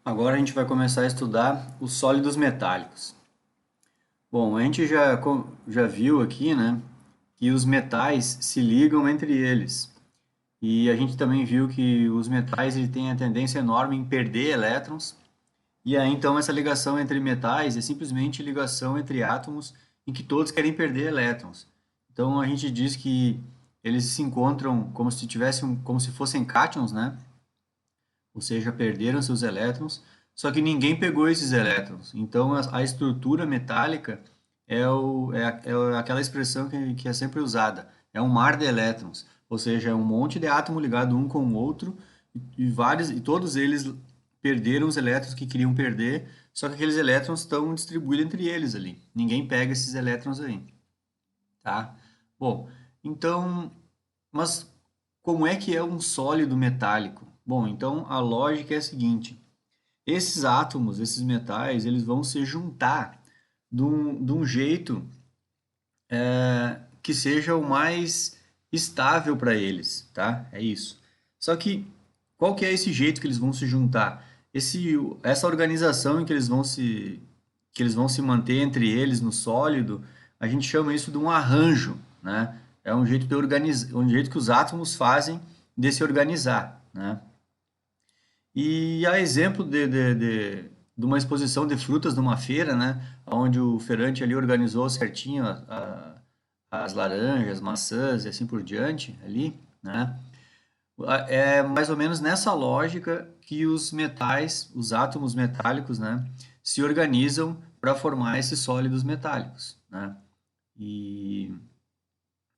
Agora a gente vai começar a estudar os sólidos metálicos. Bom, a gente já viu aqui, né, que os metais se ligam entre eles. E a gente também viu que os metais ele têm a tendência enorme em perder elétrons. E aí então essa ligação entre metais é simplesmente ligação entre átomos em que todos querem perder elétrons. Então a gente diz que eles se encontram como se tivessem, como se fossem cátions, né? Ou seja, perderam seus elétrons, só que ninguém pegou esses elétrons. Então, a estrutura metálica é aquela expressão que é sempre usada, é um mar de elétrons, ou seja, é um monte de átomo ligado um com o outro e todos eles perderam os elétrons que queriam perder, só que aqueles elétrons estão distribuídos entre eles ali. Ninguém pega esses elétrons aí, tá? Bom, então, mas como é que é um sólido metálico? Bom, então a lógica é a seguinte: esses átomos, esses metais, eles vão se juntar de um jeito que seja o mais estável para eles, tá? É isso. Só que qual que é esse jeito que eles vão se juntar? Essa organização em que eles vão se manter entre eles no sólido, a gente chama isso de um arranjo, né? É um jeito de organizar, um jeito que os átomos fazem de se organizar, né? E a exemplo de uma exposição de frutas numa feira, né, onde o feirante ali organizou certinho as laranjas, maçãs e assim por diante ali, né? É mais ou menos nessa lógica que os metais, os átomos metálicos, né, se organizam para formar esses sólidos metálicos, né? E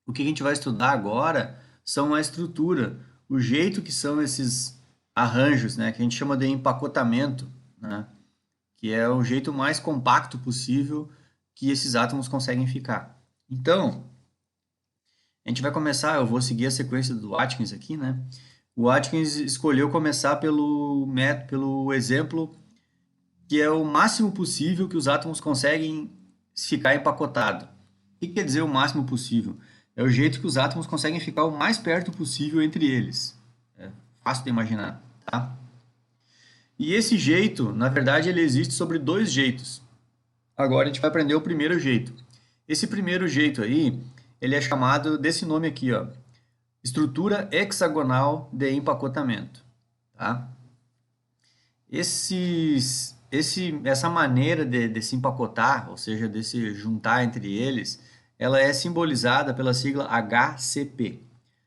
o que a gente vai estudar agora são a estrutura, o jeito que são esses arranjos, né, que a gente chama de empacotamento, né, que é o jeito mais compacto possível que esses átomos conseguem ficar. Então, a gente vai começar, eu vou seguir a sequência do Atkins aqui, né? O Atkins escolheu começar pelo exemplo que é o máximo possível que os átomos conseguem ficar empacotado. O que quer dizer o máximo possível? É o jeito que os átomos conseguem ficar o mais perto possível entre eles. É fácil de imaginar, tá? E esse jeito, na verdade, ele existe sobre dois jeitos. Agora a gente vai aprender o primeiro jeito. Esse primeiro jeito aí, ele é chamado desse nome aqui, ó, estrutura hexagonal de empacotamento, tá? Essa maneira de se empacotar, ou seja, de se juntar entre eles, ela é simbolizada pela sigla HCP.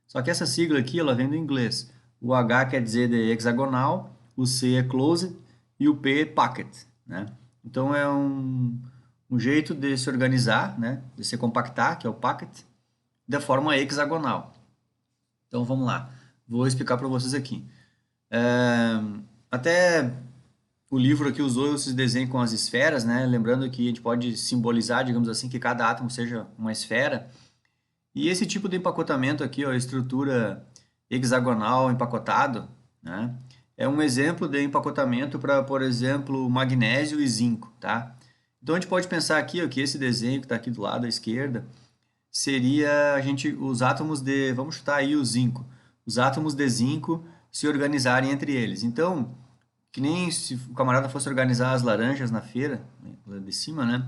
Só que essa sigla aqui, ela vem do inglês. O H quer dizer de hexagonal, o C é closed e o P é packet, né? Então é um jeito de se organizar, né? De se compactar, que é o packet, da forma hexagonal. Então vamos lá, vou explicar para vocês aqui. É, Até o livro aqui usou esses desenhos com as esferas, né? Lembrando que a gente pode simbolizar, digamos assim, que cada átomo seja uma esfera. E esse tipo de empacotamento aqui, ó, estrutura hexagonal empacotado, né? É um exemplo de empacotamento para, por exemplo, magnésio e zinco, tá? Então a gente pode pensar aqui, ó, que esse desenho que está aqui do lado à esquerda seria os átomos de, vamos chutar aí o zinco, os átomos de zinco se organizarem entre eles. Então, que nem se o camarada fosse organizar as laranjas na feira, né, lá de cima, né?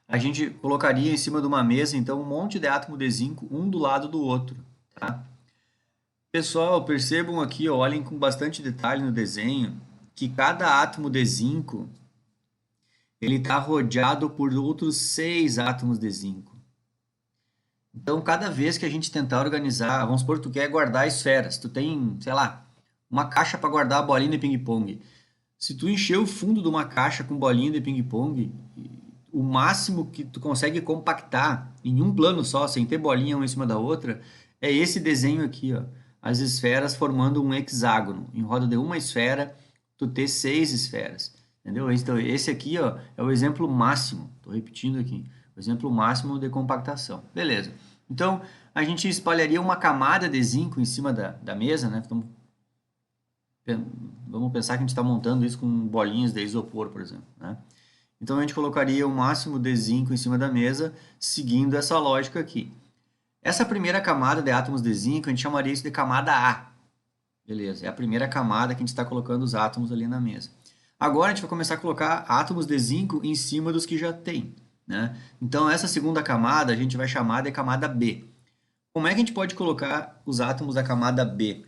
A gente colocaria em cima de uma mesa, então, um monte de átomo de zinco, um do lado do outro, tá? Pessoal, percebam aqui, ó, olhem com bastante detalhe no desenho, que cada átomo de zinco, ele está rodeado por outros 6 átomos de zinco. Então, cada vez que a gente tentar organizar, vamos supor que tu quer guardar esferas, tu tem, sei lá, uma caixa para guardar a bolinha de ping-pong. Se tu encher o fundo de uma caixa com bolinha de ping-pong, o máximo que tu consegue compactar em um plano só, sem ter bolinha uma em cima da outra, é esse desenho aqui, ó. As esferas formando um hexágono. Em roda de uma esfera, tu ter 6 esferas. Entendeu? Então, esse aqui, ó, é o exemplo máximo. Estou repetindo aqui. O exemplo máximo de compactação. Beleza. Então, a gente espalharia uma camada de zinco em cima da mesa, né? Então, vamos pensar que a gente está montando isso com bolinhas de isopor, por exemplo, né? Então a gente colocaria o máximo de zinco em cima da mesa, seguindo essa lógica aqui. Essa primeira camada de átomos de zinco, a gente chamaria isso de camada A. Beleza, é a primeira camada que a gente está colocando os átomos ali na mesa. Agora a gente vai começar a colocar átomos de zinco em cima dos que já tem, né? Então essa segunda camada a gente vai chamar de camada B. Como é que a gente pode colocar os átomos da camada B?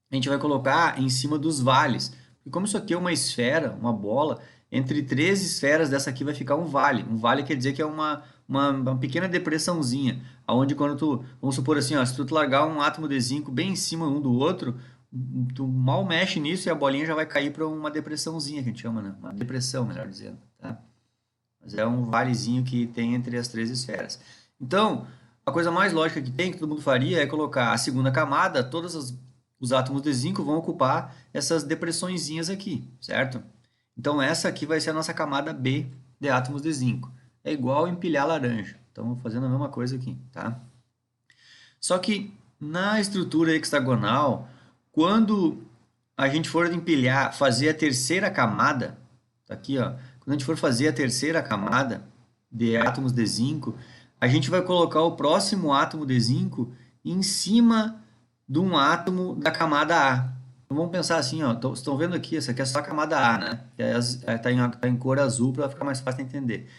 A gente vai colocar em cima dos vales. E como isso aqui é uma esfera, uma bola, entre três esferas dessa aqui vai ficar um vale. Um vale quer dizer que é uma pequena depressãozinha, onde quando tu, vamos supor assim, ó, se tu largar um átomo de zinco bem em cima um do outro, tu mal mexe nisso e a bolinha já vai cair para uma depressãozinha, que a gente chama, né? Uma depressão, melhor dizendo, tá? Mas é um valezinho que tem entre as três esferas. Então, a coisa mais lógica que tem, que todo mundo faria, é colocar a segunda camada, os átomos de zinco vão ocupar essas depressõezinhas aqui, certo? Então, essa aqui vai ser a nossa camada B de átomos de zinco. É igual empilhar laranja. Então, fazendo a mesma coisa aqui, tá? Só que na estrutura hexagonal, quando a gente for empilhar, fazer a terceira camada, tá aqui, ó, quando a gente for fazer a terceira camada de átomos de zinco, a gente vai colocar o próximo átomo de zinco em cima de um átomo da camada A. Então vamos pensar assim, ó, estão vendo aqui, essa aqui é só a camada A, né? Tá em cor azul para ficar mais fácil de entender.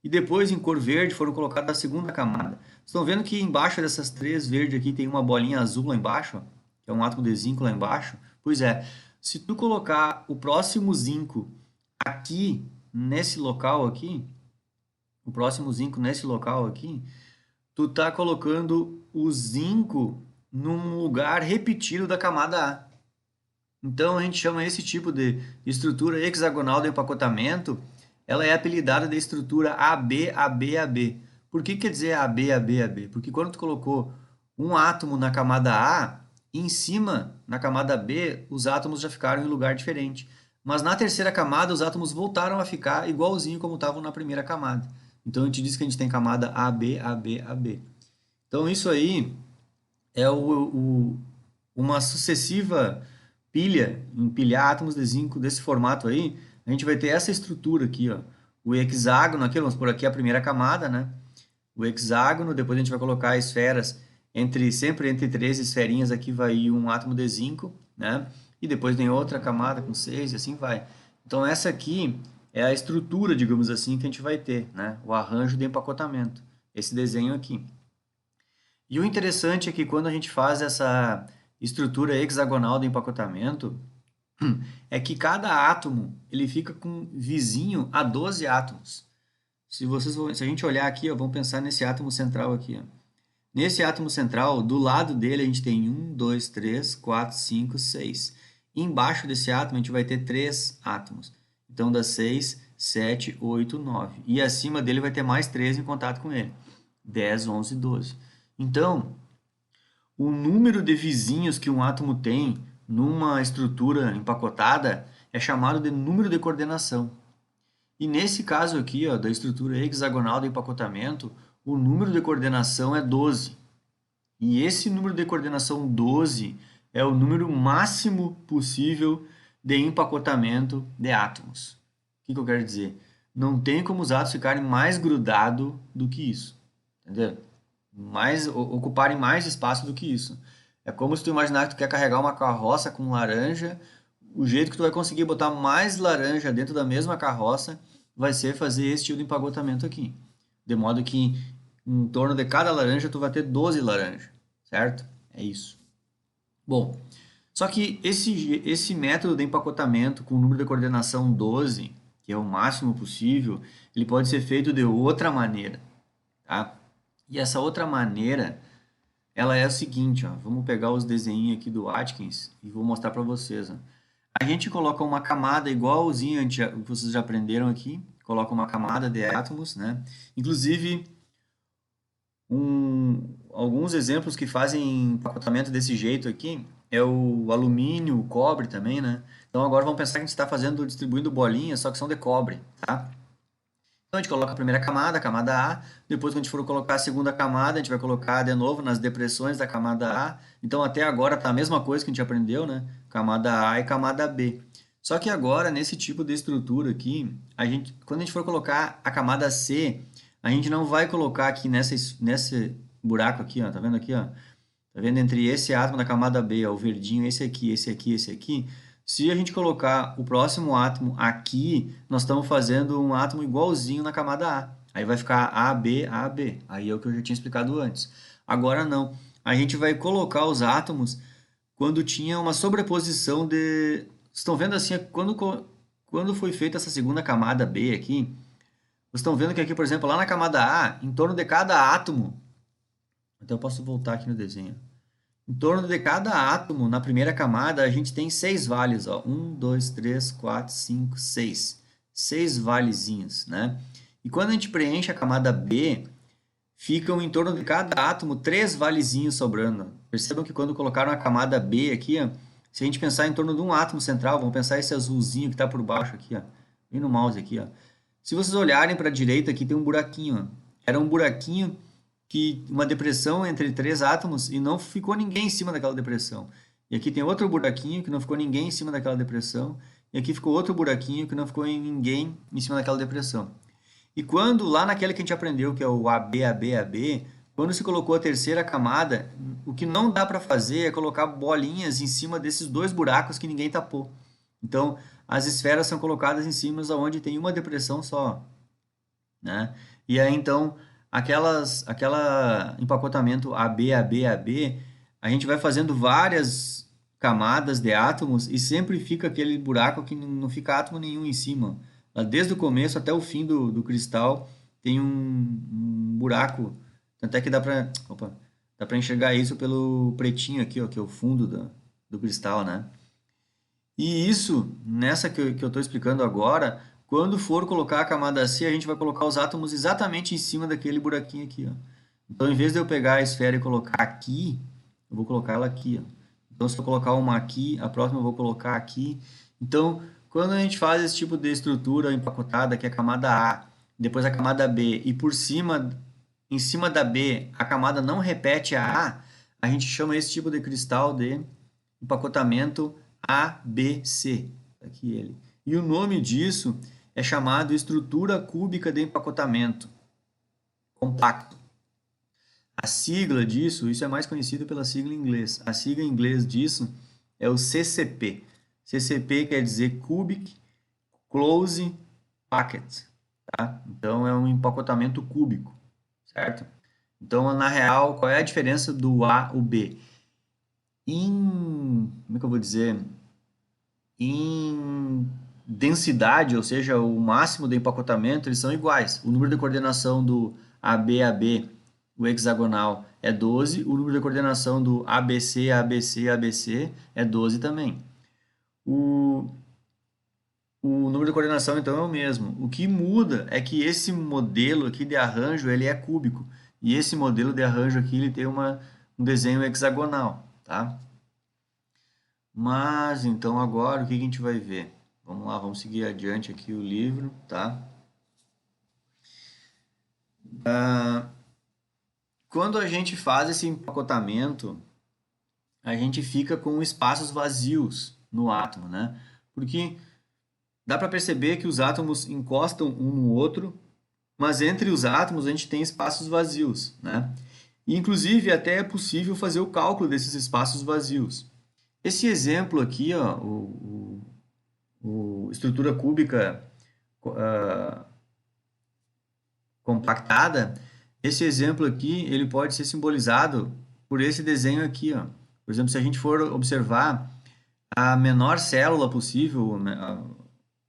E depois em cor verde foram colocadas a segunda camada. Estão vendo que embaixo dessas três verdes aqui tem uma bolinha azul lá embaixo, ó, que é um átomo de zinco lá embaixo? Pois é, se tu colocar o próximo zinco aqui, nesse local aqui, o próximo zinco nesse local aqui, tu tá colocando o zinco num lugar repetido da camada A. Então a gente chama esse tipo de estrutura hexagonal de empacotamento, ela é apelidada de estrutura AB-AB-AB. Por que quer dizer AB-AB-AB? Porque quando tu colocou um átomo na camada A, em cima, na camada B, os átomos já ficaram em lugar diferente. Mas na terceira camada, os átomos voltaram a ficar igualzinho como estavam na primeira camada. Então a gente diz que a gente tem camada AB, AB, AB. Então isso aí é uma sucessiva pilha, empilhar átomos de zinco desse formato aí, a gente vai ter essa estrutura aqui, ó. O hexágono aqui, vamos por aqui a primeira camada, né? O hexágono, depois a gente vai colocar esferas sempre entre três esferinhas aqui vai ir um átomo de zinco, né? E depois tem outra camada com seis e assim vai. Então essa aqui é a estrutura, digamos assim, que a gente vai ter, né? O arranjo de empacotamento, esse desenho aqui. E o interessante é que quando a gente faz essa estrutura hexagonal do empacotamento, é que cada átomo ele fica com vizinho a 12 átomos. Se a gente olhar aqui, ó, vamos pensar nesse átomo central aqui. Ó. Nesse átomo central, do lado dele a gente tem 1, 2, 3, 4, 5, 6. E embaixo desse átomo a gente vai ter 3 átomos. Então dá 6, 7, 8, 9. E acima dele vai ter mais 3 em contato com ele. 10, 11, 12. Então, o número de vizinhos que um átomo tem numa estrutura empacotada é chamado de número de coordenação. E nesse caso aqui, ó, da estrutura hexagonal do empacotamento, o número de coordenação é 12. E esse número de coordenação 12 é o número máximo possível de empacotamento de átomos. O que eu quero dizer? Não tem como os átomos ficarem mais grudados do que isso. Entendeu? Ocuparem mais espaço do que isso. É como se tu imaginar que tu quer carregar uma carroça com laranja, o jeito que tu vai conseguir botar mais laranja dentro da mesma carroça vai ser fazer esse tipo de empacotamento aqui. De modo que em torno de cada laranja tu vai ter 12 laranjas, certo? É isso. Bom, só que esse método de empacotamento com o número de coordenação 12, que é o máximo possível, ele pode ser feito de outra maneira, tá? E essa outra maneira, ela é a seguinte, ó, vamos pegar os desenhos aqui do Atkins e vou mostrar para vocês. Ó. A gente coloca uma camada igualzinho que vocês já aprenderam aqui, coloca uma camada de átomos, né? Inclusive, alguns exemplos que fazem empacotamento desse jeito aqui é o alumínio, o cobre também, né? Então agora vamos pensar que a gente está distribuindo bolinhas, só que são de cobre, tá? Então a gente coloca a primeira camada, a camada A, depois quando a gente for colocar a segunda camada, a gente vai colocar de novo nas depressões da camada A. Então até agora tá a mesma coisa que a gente aprendeu, né? Camada A e camada B. Só que agora, nesse tipo de estrutura aqui, quando a gente for colocar a camada C, a gente não vai colocar aqui nesse buraco aqui, ó, tá vendo aqui, ó? Tá vendo entre esse átomo da camada B, ó, o verdinho, esse aqui, esse aqui, esse aqui, Se a gente colocar o próximo átomo aqui, nós estamos fazendo um átomo igualzinho na camada A. Aí vai ficar AB, AB. Aí é o que eu já tinha explicado antes. Agora não. A gente vai colocar os átomos quando tinha uma sobreposição de... Estão vendo assim, quando foi feita essa segunda camada B aqui, vocês estão vendo que aqui, por exemplo, lá na camada A, em torno de cada átomo, então eu posso voltar aqui no desenho. Em torno de cada átomo, na primeira camada, a gente tem 6 vales, ó. 1, 2, 3, 4, 5, 6. 6 valezinhos, né? E quando a gente preenche a camada B, ficam em torno de cada átomo 3 valezinhos sobrando. Percebam que quando colocaram a camada B aqui, ó, se a gente pensar em torno de um átomo central, vamos pensar esse azulzinho que está por baixo aqui, ó, bem no mouse aqui, ó. Se vocês olharem para a direita aqui tem um buraquinho, ó. Era um buraquinho que uma depressão entre 3 átomos e não ficou ninguém em cima daquela depressão. E aqui tem outro buraquinho que não ficou ninguém em cima daquela depressão. E aqui ficou outro buraquinho que não ficou ninguém em cima daquela depressão. E quando, lá naquele que a gente aprendeu, que é o AB, AB, AB, quando se colocou a terceira camada, o que não dá para fazer é colocar bolinhas em cima desses 2 buracos que ninguém tapou. Então, as esferas são colocadas em cima onde tem uma depressão só, né? E aí, então, aquela empacotamento AB, AB, AB, a gente vai fazendo várias camadas de átomos e sempre fica aquele buraco que não fica átomo nenhum em cima. Desde o começo até o fim do cristal tem um buraco, tanto é que dá para enxergar isso pelo pretinho aqui, ó, que é o fundo do cristal, né? E isso, nessa que eu estou explicando agora, quando for colocar a camada C, a gente vai colocar os átomos exatamente em cima daquele buraquinho aqui, ó. Então, em vez de eu pegar a esfera e colocar aqui, eu vou colocar ela aqui, ó. Então, se eu colocar uma aqui, a próxima eu vou colocar aqui. Então, quando a gente faz esse tipo de estrutura empacotada, que é a camada A, depois a camada B, e por cima, em cima da B, a camada não repete a A gente chama esse tipo de cristal de empacotamento ABC. Aqui ele. E o nome disso é chamado estrutura cúbica de empacotamento compacto. A sigla disso, isso é mais conhecido pela sigla em inglês. A sigla em inglês disso é o CCP. CCP quer dizer Cubic Close Packet. Tá? Então, é um empacotamento cúbico, certo? Então, na real, qual é a diferença do A e o B? Como é que eu vou dizer? Em densidade, ou seja, o máximo do empacotamento, eles são iguais. O número de coordenação do AB, o hexagonal, é 12. O número de coordenação do ABC, ABC, ABC é 12 também. O número de coordenação, então, é o mesmo. O que muda é que esse modelo aqui de arranjo, ele é cúbico. E esse modelo de arranjo aqui, ele tem um desenho hexagonal, tá? Mas, então, agora, o que a gente vai ver? Vamos lá, vamos seguir adiante aqui o livro, tá? Quando a gente faz esse empacotamento, a gente fica com espaços vazios no átomo, né? Porque dá para perceber que os átomos encostam um no outro, mas entre os átomos a gente tem espaços vazios, né? E, inclusive, até é possível fazer o cálculo desses espaços vazios. Esse exemplo aqui, ó, o estrutura cúbica compactada, esse exemplo aqui, ele pode ser simbolizado por esse desenho aqui, ó. Por exemplo, se a gente for observar a menor célula possível, a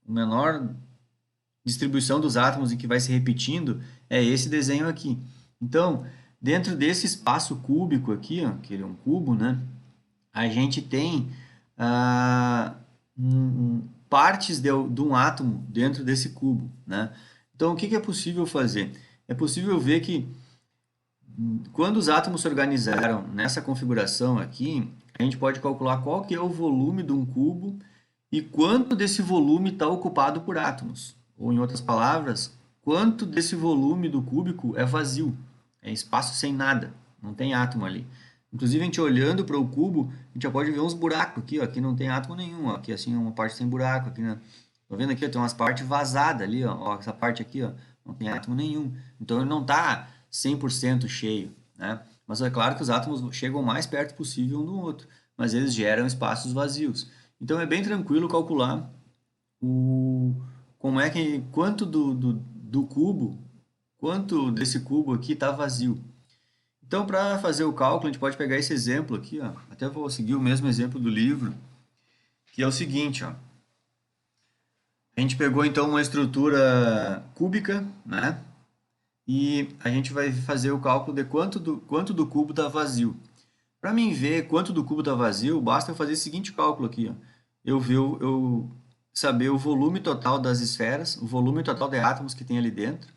menor distribuição dos átomos em que vai se repetindo, é esse desenho aqui. Então, dentro desse espaço cúbico aqui, ó, que ele é um cubo, né, a gente tem partes de um átomo dentro desse cubo, né? Então, o que é possível fazer? É possível ver que quando os átomos se organizaram nessa configuração aqui, a gente pode calcular qual que é o volume de um cubo e quanto desse volume está ocupado por átomos. Ou, em outras palavras, quanto desse volume do cúbico é vazio, é espaço sem nada, não tem átomo ali. Inclusive, a gente olhando para o cubo, a gente já pode ver uns buracos aqui, ó. Aqui não tem átomo nenhum, ó. Aqui assim é uma parte sem buraco, aqui, né? Tô vendo aqui, ó, tem umas partes vazadas ali, ó. Essa parte aqui, ó, não tem átomo nenhum. Então ele não está 100% cheio, né? Mas é claro que os átomos chegam o mais perto possível um do outro, mas eles geram espaços vazios. Então é bem tranquilo calcular o, como é que, quanto do cubo, quanto desse cubo aqui está vazio. Então, para fazer o cálculo, a gente pode pegar esse exemplo aqui, ó. Até vou seguir o mesmo exemplo do livro, que é o seguinte, ó. A gente pegou então uma estrutura cúbica, né? E a gente vai fazer o cálculo de quanto do cubo está vazio. Para mim ver quanto do cubo está vazio, basta eu fazer o seguinte cálculo aqui, ó. Eu saber o volume total das esferas, o volume total de átomos que tem ali dentro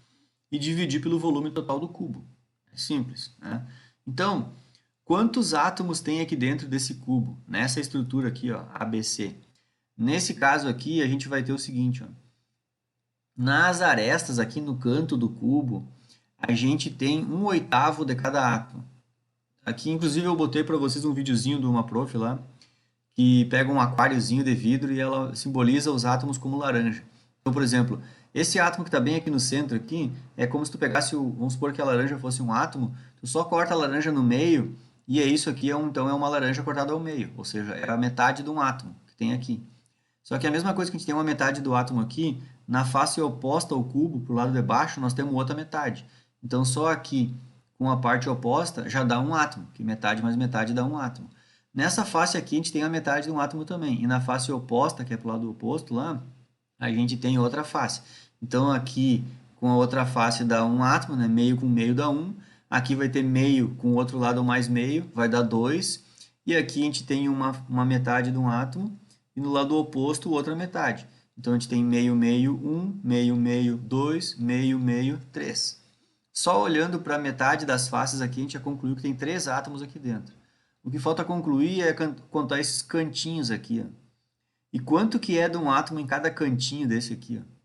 e dividir pelo volume total do cubo. É simples, né? Então, quantos átomos tem aqui dentro desse cubo, nessa estrutura aqui, ó, ABC? Nesse caso aqui, a gente vai ter o seguinte, ó. Nas arestas aqui no canto do cubo, a gente tem 1/8 de cada átomo. Aqui, inclusive, eu botei para vocês um videozinho de uma prof lá, que pega um aquáriozinho de vidro e ela simboliza os átomos como laranja. Então, por exemplo, esse átomo que está bem aqui no centro aqui, é como se tu pegasse, vamos supor que a laranja fosse um átomo, tu só corta a laranja no meio, e é isso aqui, então é uma laranja cortada ao meio, ou seja, é a metade de um átomo que tem aqui. Só que a mesma coisa que a gente tem uma metade do átomo aqui, na face oposta ao cubo, para o lado de baixo, nós temos outra metade. Então, só aqui, com a parte oposta, já dá um átomo, que metade mais metade dá um átomo. Nessa face aqui, a gente tem a metade de um átomo também. E na face oposta, que é para o lado oposto lá, a gente tem outra face. Então, aqui, com a outra face dá um átomo, né? Meio com meio dá um. Aqui vai ter meio com o outro lado mais meio, vai dar dois. E aqui a gente tem uma metade de um átomo e no lado oposto outra metade. Então a gente tem meio, meio, 1, meio, meio, 2, meio, meio, 3. Só olhando para a metade das faces aqui, a gente já concluiu que tem 3 átomos aqui dentro. O que falta concluir é contar esses cantinhos aqui, ó. E quanto que é de um átomo em cada cantinho desse aqui, ó.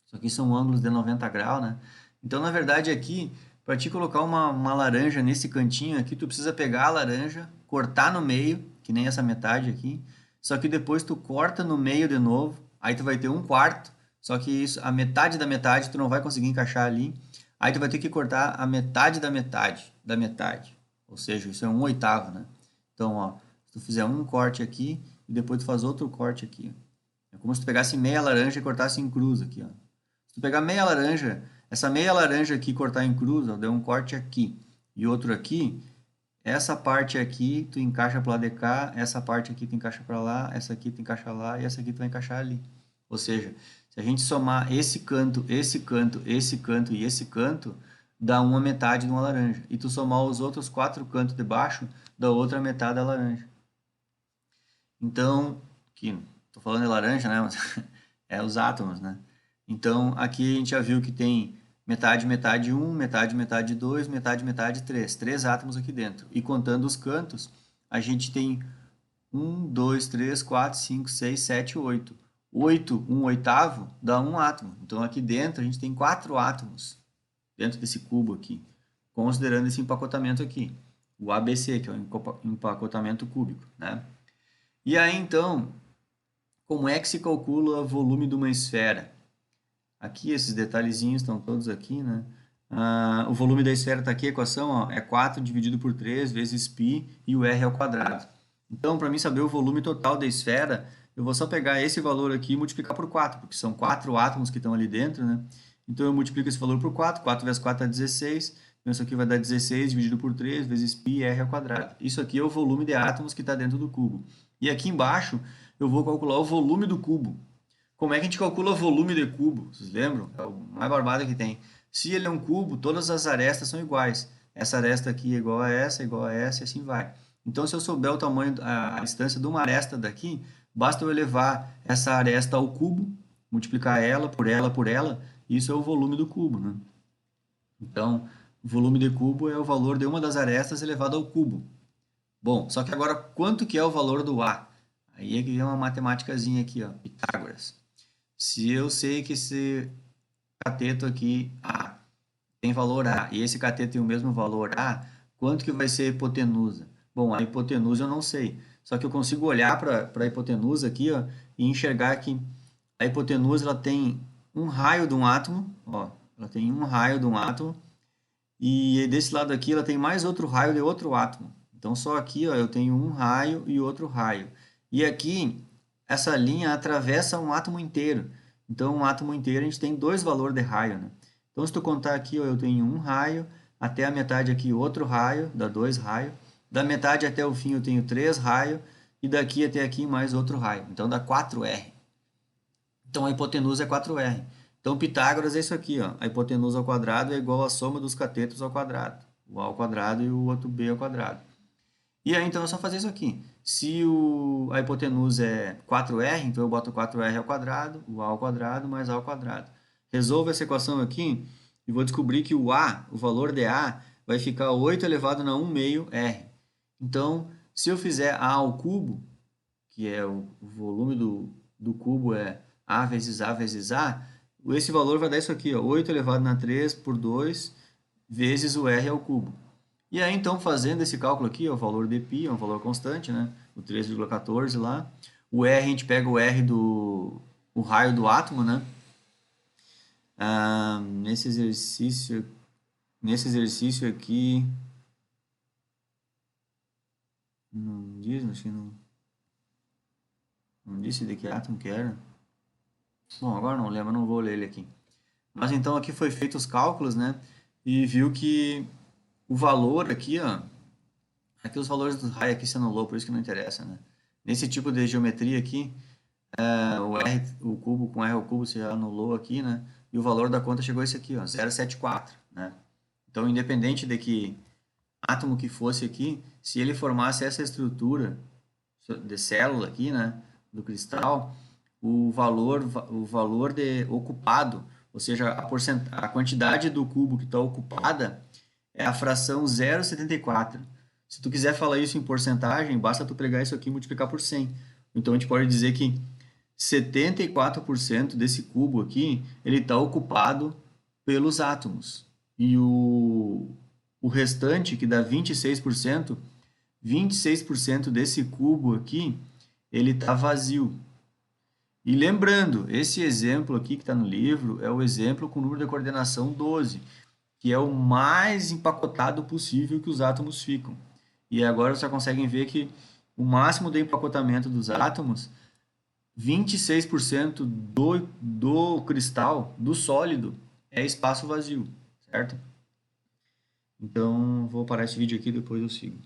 Isso aqui são ângulos de 90 graus, né? Então, na verdade, aqui, para te colocar uma laranja nesse cantinho aqui, tu precisa pegar a laranja, cortar no meio, que nem essa metade aqui, só que depois tu corta no meio de novo, aí tu vai ter 1/4, só que isso, a metade da metade tu não vai conseguir encaixar ali, aí tu vai ter que cortar a metade da metade, ou seja, isso é 1/8, né? Então, ó, se tu fizer um corte aqui, e depois tu faz outro corte aqui, é como se tu pegasse meia laranja e cortasse em cruz aqui, ó. Se tu pegar meia laranja, essa meia laranja aqui e cortar em cruz, ó, deu um corte aqui e outro aqui, essa parte aqui tu encaixa para lado de cá, essa parte aqui tu encaixa para lá, essa aqui tu encaixa lá e essa aqui tu vai encaixar ali. Ou seja, se a gente somar esse canto, esse canto, esse canto e esse canto, dá uma metade de uma laranja. E tu somar os outros 4 cantos de baixo, dá outra metade da laranja. Então, aqui, tô falando de laranja, né? É os átomos, né? Então, aqui a gente já viu que tem metade, metade 1, metade, metade 2, metade, metade 3. 3 átomos aqui dentro. E contando os cantos, a gente tem 1, 2, 3, 4, 5, 6, 7, 8. 8, 1/8 dá um átomo. Então, aqui dentro a gente tem 4 átomos dentro desse cubo aqui, considerando esse empacotamento aqui. O ABC, que é o empacotamento cúbico, né? E aí, então, como é que se calcula o volume de uma esfera? Aqui, esses detalhezinhos estão todos aqui, né? O volume da esfera está aqui, a equação, ó, é 4 dividido por 3 vezes π e o r ao quadrado. Então, para mim saber o volume total da esfera, eu vou só pegar esse valor aqui e multiplicar por 4, porque são 4 átomos que estão ali dentro, né? Então, eu multiplico esse valor por 4, 4 vezes 4 dá 16, então isso aqui vai dar 16 dividido por 3 vezes π r ao quadrado. Isso aqui é o volume de átomos que está dentro do cubo. E aqui embaixo, eu vou calcular o volume do cubo. Como é que a gente calcula o volume de cubo? Vocês lembram? É o mais barbado que tem. Se ele é um cubo, todas as arestas são iguais. Essa aresta aqui é igual a essa e assim vai. Então, se eu souber o tamanho, a distância de uma aresta daqui, basta eu elevar essa aresta ao cubo, multiplicar ela por ela por ela, e isso é o volume do cubo, né? Então, o volume de cubo é o valor de uma das arestas elevado ao cubo. Bom, só que agora, quanto que é o valor do A? Aí é que vem uma matemáticazinha aqui, ó, Pitágoras. Se eu sei que esse cateto aqui, A, tem valor A, e esse cateto tem o mesmo valor A, quanto que vai ser a hipotenusa? Bom, a hipotenusa eu não sei, só que eu consigo olhar para a hipotenusa aqui, ó, e enxergar que a hipotenusa ela tem um raio de um átomo, ó, ela tem um raio de um átomo, e desse lado aqui ela tem mais outro raio de outro átomo. Então, só aqui ó, eu tenho um raio e outro raio. E aqui essa linha atravessa um átomo inteiro. Então, um átomo inteiro a gente tem dois valores de raio, né? Então, se tu contar aqui, ó, eu tenho um raio, até a metade aqui outro raio, dá 2 raios. Da metade até o fim eu tenho 3 raios, e daqui até aqui mais outro raio. Então, dá 4R. Então, a hipotenusa é 4R. Então, Pitágoras é isso aqui, ó. A hipotenusa ao quadrado é igual à soma dos catetos ao quadrado. O A ao quadrado e o outro B ao quadrado. E aí, então, é só fazer isso aqui. Se a hipotenusa é 4R, então eu boto 4R ao quadrado, o A ao quadrado mais A ao quadrado. Resolvo essa equação aqui e vou descobrir que o A, o valor de A, vai ficar 8 elevado a 1 meio R. Então, se eu fizer A ao cubo, que é o volume do cubo é A vezes A, esse valor vai dar isso aqui, ó, 8 elevado a 3 por 2 vezes o R ao cubo. E aí, então, fazendo esse cálculo aqui, ó, o valor de π é um valor constante, né? O 3,14 lá. O R, a gente pega o R o raio do átomo, né? Nesse exercício aqui, não diz, acho que não disse de que átomo que era. Bom, agora não lembro, não vou ler ele aqui. Mas então aqui foi feito os cálculos, né? E viu que o valor aqui, ó, aqui os valores do raio aqui se anulou, por isso que não interessa, né? Nesse tipo de geometria aqui, o cubo com R ao cubo se anulou aqui, né? E o valor da conta chegou a esse aqui, ó, 0,74, né? Então, independente de que átomo que fosse aqui, se ele formasse essa estrutura de célula aqui, né, do cristal, o valor de ocupado, ou seja, a quantidade do cubo que está ocupada é a fração 0,74. Se tu quiser falar isso em porcentagem, basta tu pegar isso aqui e multiplicar por 100. Então a gente pode dizer que 74% desse cubo aqui, ele está ocupado pelos átomos. E o restante, que dá 26%, 26% desse cubo aqui, ele está vazio. E lembrando, esse exemplo aqui que está no livro é o exemplo com o número de coordenação 12, que é o mais empacotado possível que os átomos ficam. E agora vocês conseguem ver que o máximo de empacotamento dos átomos, 26% do cristal, do sólido, é espaço vazio, certo? Então, vou parar esse vídeo aqui, depois eu sigo.